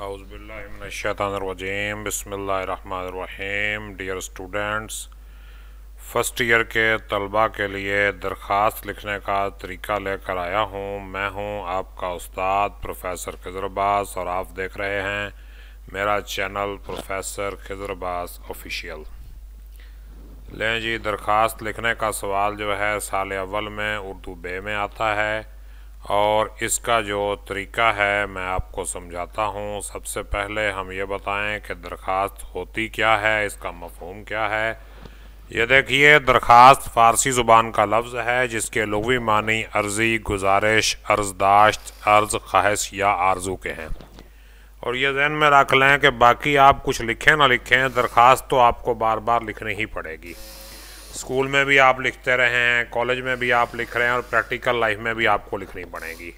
औज़ुबिल्लाहिमिनश्शैतानिर्रजीम बिस्मिल्लाहिर्रहमानिर्रहीम। Dear students, first year के तलबा के लिए दरख्वास्त लिखने का तरीका लेकर आया हूँ। मैं हूँ आपका उस्ताद प्रोफेसर खिज़र अब्बास और आप देख रहे हैं मेरा channel professor Khizar Abbas official. लें जी, दरख्वास्त लिखने का सवाल जो है साल अव्वल में उर्दू बे में आता है और इसका जो तरीका है मैं आपको समझाता हूँ। सबसे पहले हम ये बताएं कि दरख्वास्त होती क्या है, इसका मफ़हूम क्या है। ये देखिए, दरख्वास्त फ़ारसी ज़ुबान का लफ्ज़ है जिसके लुग़वी मानी अर्ज़ी, गुजारिश, अर्ज़दाश्त, अर्ज़, ख्वाहिश या आरज़ू के हैं। और ये ज़हन में रख लें कि बाकी आप कुछ लिखें ना लिखें, दरख्वास्त तो आपको बार बार लिखनी ही पड़ेगी। स्कूल में भी आप लिखते रहे हैं, कॉलेज में भी आप लिख रहे हैं और प्रैक्टिकल लाइफ में भी आपको लिखनी पड़ेगी।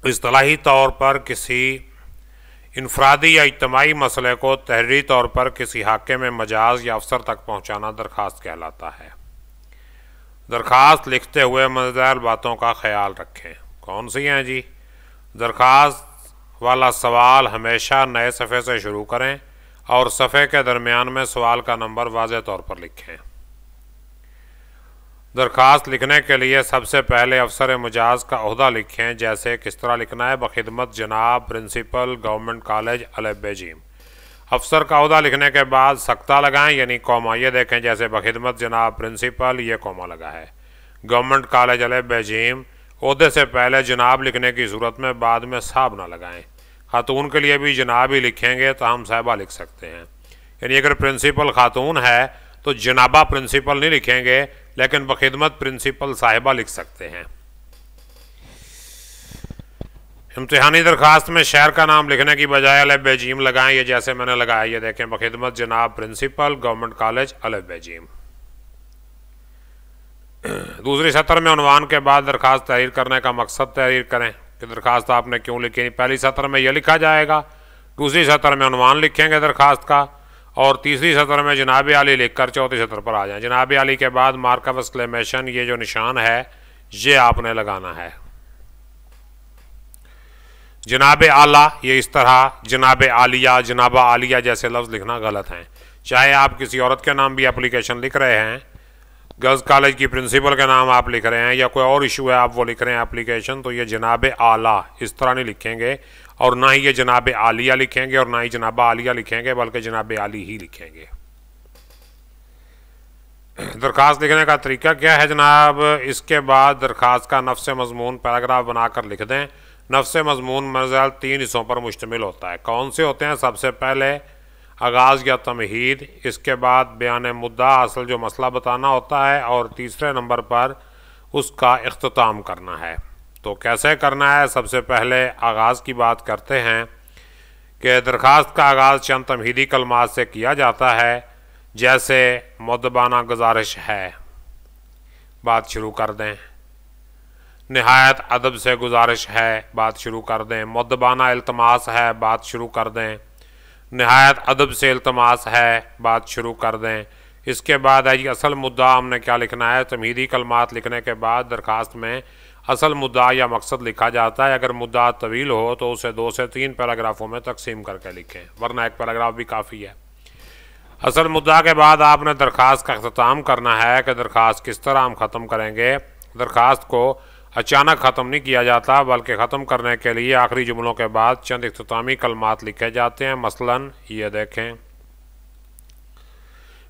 इस्तिलाही तौर पर किसी इनफरादी या इज्तिमाई मसले को तहरीरी तौर पर किसी हाकिम मजाज या अफसर तक पहुंचाना दरख्वास्त कहलाता है। दरख्वास्त लिखते हुए मज़ेदार बातों का ख्याल रखें। कौन सी हैं जी? दरख्वास्त वाला सवाल हमेशा नए सफ़े से शुरू करें और सफ़े के दरमियान में सवाल का नंबर वाज़ेह तौर पर लिखें। दरख्वास्त लिखने के लिए सबसे पहले अफसर मजाज का ओहदा लिखें, जैसे किस तरह लिखना है। बखिदमत जनाब प्रिंसिपल गवर्नमेंट कॉलेज अलबेजीम। अफसर का ओहदा लिखने के बाद सख्ता लगाएं, यानी कॉमा। ये देखें, जैसे बखिदमत जनाब प्रिंसिपल, ये कॉमा लगा है। गवर्नमेंट कॉलेज अलबेजीम, ओहदे से पहले जनाब लिखने की सूरत में बाद में साहब ना लगाएं। खातून के लिए भी जनाब ही लिखेंगे तो हम साहिबा लिख सकते हैं। यानी अगर प्रिंसिपल खातून है तो जनाबा प्रिंसिपल नहीं लिखेंगे, लेकिन बखिदमत प्रिंसिपल साहिबा लिख सकते हैं। इम्तिहानी दरख्वास्त में शहर का नाम लिखने की बजाय अलबेजीम लगाएं, ये जैसे मैंने लगाया। ये देखें, बखिदमत जनाब प्रिंसिपल गवर्नमेंट कॉलेज अलबेजीम। दूसरी सत्र में उन्वान के बाद दरख्वास्त तहरीर करने का मकसद तहरीर करें कि दरख्वास्त आपने क्यों लिखी। पहली सत्र में यह लिखा जाएगा, दूसरी सत्र में उन्वान लिखेंगे दरख्वास्त का, और तीसरी सत्र में जनाब आली लिखकर चौथी सत्र पर आ जाएं। जनाब आली के बाद मार्क ऑफ एक्सक्लेमेशन, ये जो निशान है ये आपने लगाना है। जनाब आला, ये इस तरह, जनाब आलिया, जनाबा आलिया जैसे लफ्ज़ लिखना गलत हैं। चाहे आप किसी औरत के नाम भी एप्लीकेशन लिख रहे हैं, गर्ल्स कॉलेज की प्रिंसिपल के नाम आप लिख रहे हैं, या कोई और इशू है आप वो लिख रहे हैं एप्लीकेशन, तो ये जनाब आला इस तरह नहीं लिखेंगे, और ना ही ये जनाब आलिया लिखेंगे और ना ही जनाबा आलिया लिखेंगे, बल्कि जनाब आली ही लिखेंगे। दरख्वास्त लिखने का तरीका क्या है जनाब? इसके बाद दरख्वास्त का नफ्स मज़मून पैराग्राफ बनाकर लिख दें। नफ्स मज़मून मज़ाल 3 हिस्सों पर मुश्तमिल होता है। कौन से होते हैं? सबसे पहले आगाज़ या तमहीद, इसके बाद बयान मुद्दा, असल जो मसला बताना होता है, और तीसरे नंबर पर उसका इख्तिताम करना है। तो कैसे करना है? सबसे पहले आगाज़ की बात करते हैं कि दरख्वास्त का आगाज़ चंद तमहीदी कलमात से किया जाता है, जैसे मुद्दबाना गुजारिश है, बात शुरू कर दें। नहायत अदब से गुजारिश है, बात शुरू कर दें। मुद्दबाना इल्तमास है, बात शुरू कर दें। नहायत अदब से इल्तमास है, बात शुरू कर दें। इसके बाद है जी असल मुद्दा, हमने क्या लिखना है। तमहीदी कलमात लिखने के बाद दरख्वास्त में असल मुद्दा या मकसद लिखा जाता है। अगर मुद्दा तवील हो तो उसे 2 से 3 पैराग्राफों में तकसीम करके लिखें, वरना एक पैराग्राफ भी काफ़ी है। असल मुद्दा के बाद आपने दरख्वास्त का अख्तिताम करना है कि दरख्वास्त किस तरह हम ख़त्म करेंगे। दरख्वास्त को अचानक ख़त्म नहीं किया जाता, बल्कि ख़त्म करने के लिए आखिरी जुमलों के बाद चंद इख्तितामी कलमात लिखे जाते हैं। मसलन ये देखें,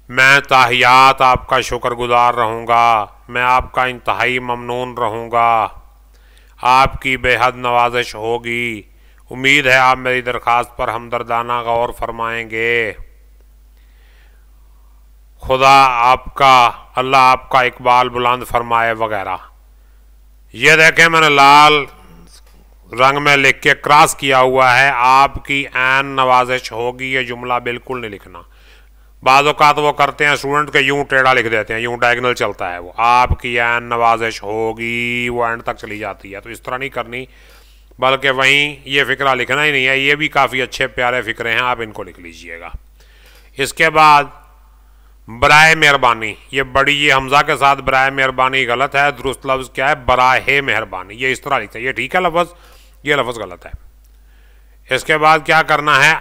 मैं ताहियात आपका शुक्रगुजार रहूँगा, मैं आपका इंतहाई ममनून रहूँगा, आपकी बेहद नवाजिश होगी, उम्मीद है आप मेरी दरख्वास्त पर हमदर्दाना गौर फरमाएंगे, खुदा आपका, अल्लाह आपका इकबाल बुलंद फरमाए, वगैरह। ये देखें, मैंने लाल रंग में लिख के क्रॉस किया हुआ है, आपकी ऐन नवाजिश होगी। ये जुमला बिल्कुल नहीं लिखना। बाज़ औक़ात वो करते हैं स्टूडेंट के यूं टेढ़ा लिख देते हैं, यूं डायगोनल चलता है वो, आपकी ऐन नवाजिश होगी, वो एंड तक चली जाती है। तो इस तरह नहीं करनी, बल्कि वहीं ये फ़िक्रा लिखना ही नहीं है। ये भी काफ़ी अच्छे प्यारे फ़िक्रे हैं, आप इनको लिख लीजिएगा। इसके बाद बराए मेहरबानी, ये बड़ी, ये हमज़ा के साथ बराए मेहरबानी गलत है। दुरुस्त लफ्ज़ क्या है? बराए मेहरबानी। ये इस तरह लिखते हैं, ये ठीक है लफ्ज़, ये लफ्ज़ गलत है। इसके बाद क्या करना है,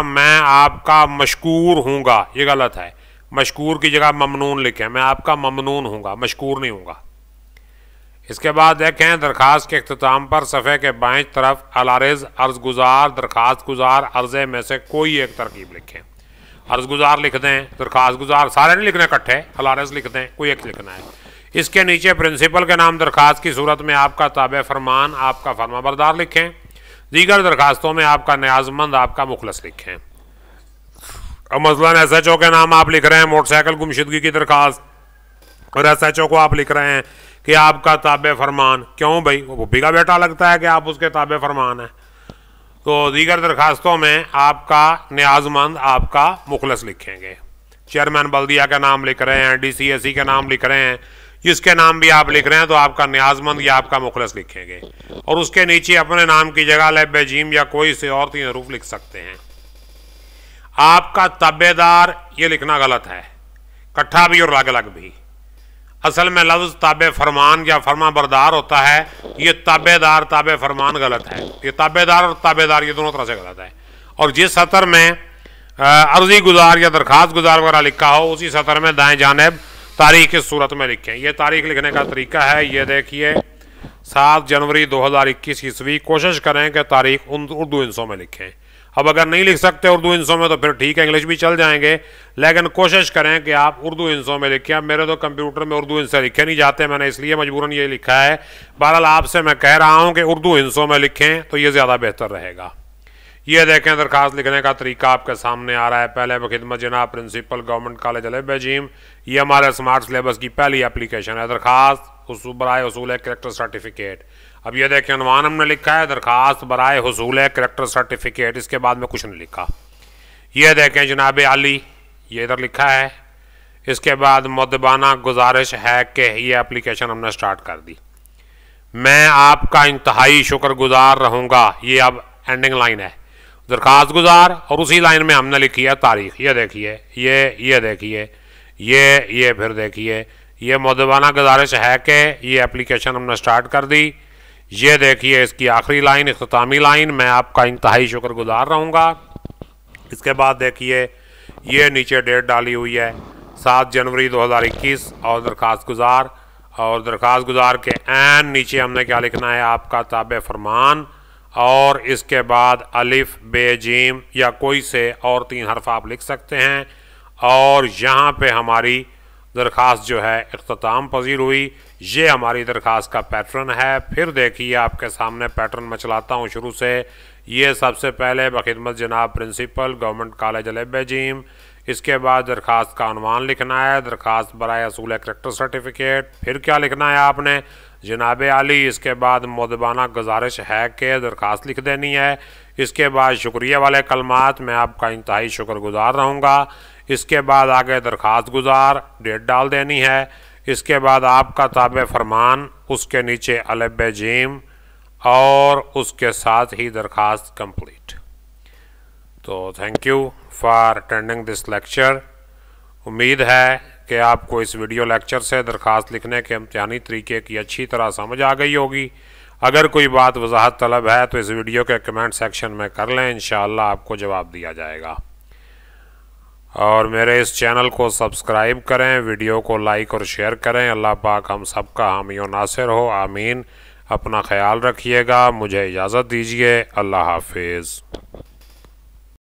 मैं आपका मशकूर हूँगा, ये गलत है। मशकूर की जगह ममनून लिखें, मैं आपका ममनून हूँगा, मशकूर नहीं हूँगा। इसके बाद देखें दरखास्त के इख्तिताम पर सफ़े के बाएं तरफ अलारिज अर्ज गुजार दरखास्त गुजार अर्ज़े में से कोई एक तरकीब लिखें। अर्ज गुजार लिख दें, दरखास्त गुजार, सारे नहीं लिखने इकट्ठे, अलारिज लिख दें, कोई एक लिखना है। इसके नीचे प्रिंसिपल के नाम दरखास्त की सूरत में आपका ताबे फरमान, आपका फरमाबरदार लिखें। दीगर दरखास्तों में आपका न्याजमंद, आपका मुखलस लिखें। अब मसलन SHO के नाम आप लिख रहे हैं मोटरसाइकिल गुमशुदगी की दरखास्त, और SHO को आप लिख रहे हैं कि आपका ताबे फरमान। क्यों भाई, वो भुप्पी का बेटा लगता है कि आप उसके ताबे फरमान हैं। तो दीगर दरखास्तों में आपका न्याजमंद, आपका मुखलस लिखेंगे। चेयरमैन बल्दिया का नाम लिख रहे हैं, DCAC के नाम लिख रहे हैं, जिसके नाम भी आप लिख रहे हैं तो आपका न्याजमंद या आपका मुखलस लिखेंगे। और उसके नीचे अपने नाम की जगह लब्बे जीम या कोई से और 3 हरूफ लिख सकते हैं। आपका ताबेदार, ये लिखना गलत है, इकट्ठा भी और अलग अलग भी। असल में लफ्ज़ ताबे फरमान या फरमा बरदार होता है, ये ताबेदार ताबे फरमान गलत है। ये ताबेदार और ताबेदार ये दोनों तरह से गलत है। और जिस सतर में अर्जी गुजार या दरखास्त गुजार वगैरह लिखा हो, उसी सतर में दाएं जानिब तारीख की सूरत में लिखें। ये तारीख लिखने का तरीका है, ये देखिए 7 जनवरी 2021 ईस्वी। कोशिश करें कि तारीख उर्दू हिंसों में लिखें। अब अगर नहीं लिख सकते उर्दू हिंसों में तो फिर ठीक है, इंग्लिश भी चल जाएंगे, लेकिन कोशिश करें कि आप उर्दू हिंसों में लिखें। अब मेरे तो कंप्यूटर में उर्दू हिंसे लिखे नहीं जाते, मैंने इसलिए मजबूरन ये लिखा है। बहरहाल आपसे मैं कह रहा हूँ कि उर्दू हिंसों में लिखें तो ये ज़्यादा बेहतर रहेगा। ये देखें दरखास्त लिखने का तरीका आपके सामने आ रहा है। पहले बखिदमत जनाब प्रिंसिपल गवर्नमेंट कॉलेज अलबजीम, ये हमारे स्मार्ट सिलेबस की पहली एप्लीकेशन है। दरखास्त बराए हुसूल कैरेक्टर सर्टिफिकेट। अब ये देखें अनवान हमने लिखा है दरखास्त बराए हुसूल कैरेक्टर सर्टिफिकेट, इसके बाद में कुछ नहीं लिखा। ये देखें जनाब आली, ये इधर लिखा है। इसके बाद मुद्दबाना गुजारिश है कि ये एप्लीकेशन हमने स्टार्ट कर दी। मैं आपका इंतहाई शुक्रगुजार रहूँगा, ये अब एंडिंग लाइन है। दरखास्त गुजार और उसी लाइन में हमने लिखी है तारीख। ये देखिए, ये देखिए, ये फिर देखिए, ये मुद्दबाना गुजारिश है कि ये एप्लीकेशन हमने स्टार्ट कर दी। ये देखिए इसकी आखिरी लाइन, इख्तितामी लाइन, मैं आपका इंतहाई शुक्रगुजार रहूँगा। इसके बाद देखिए ये नीचे डेट डाली हुई है 7 जनवरी 2021 और दरखास्त गुजार, और दरखास्त गुजार के एन नीचे हमने क्या लिखना है, आपका ताबे फरमान, और इसके बाद अलिफ बे जीम या कोई से और 3 हर्फ आप लिख सकते हैं। और यहाँ पे हमारी दरखास्त जो है इख्तिताम पजीर हुई। ये हमारी दरखास्त का पैटर्न है। फिर देखिए आपके सामने पैटर्न मैं चलाता हूँ शुरू से। ये सबसे पहले बखिदमत जनाब प्रिंसिपल गवर्नमेंट कॉलेज अलबजीम, इसके बाद दरखास्त का अनवान लिखना है, दरखास्त बराए असूल कैरेक्टर सर्टिफिकेट। फिर क्या लिखना है आपने, जनाब आली, इसके बाद मुद्दबाना गुजारिश है कि दरखास्त लिख देनी है। इसके बाद शुक्रिया वाले कलमात, मैं आपका इंतहाई शुक्रगुजार रहूँगा। इसके बाद आगे दरखास्त गुजार, डेट डाल देनी है। इसके बाद आपका ताबे फरमान, उसके नीचे अलबजीम, और उसके साथ ही दरखास्त कंप्लीट। तो thank you for attending this lecture. उम्मीद है कि आपको इस वीडियो लेक्चर से दरखास्त लिखने के इम्तिहानी तरीके की अच्छी तरह समझ आ गई होगी। अगर कोई बात वजाहत तलब है तो इस वीडियो के कमेंट सेक्शन में कर लें, इंशाअल्लाह आपको जवाब दिया जाएगा। और मेरे इस चैनल को सब्सक्राइब करें, वीडियो को लाइक और शेयर करें। अल्लाह पाक हम सबका हामी और नासिर हो, आमीन। अपना ख्याल रखिएगा, मुझे इजाज़त दीजिए, अल्लाह हाफिज़।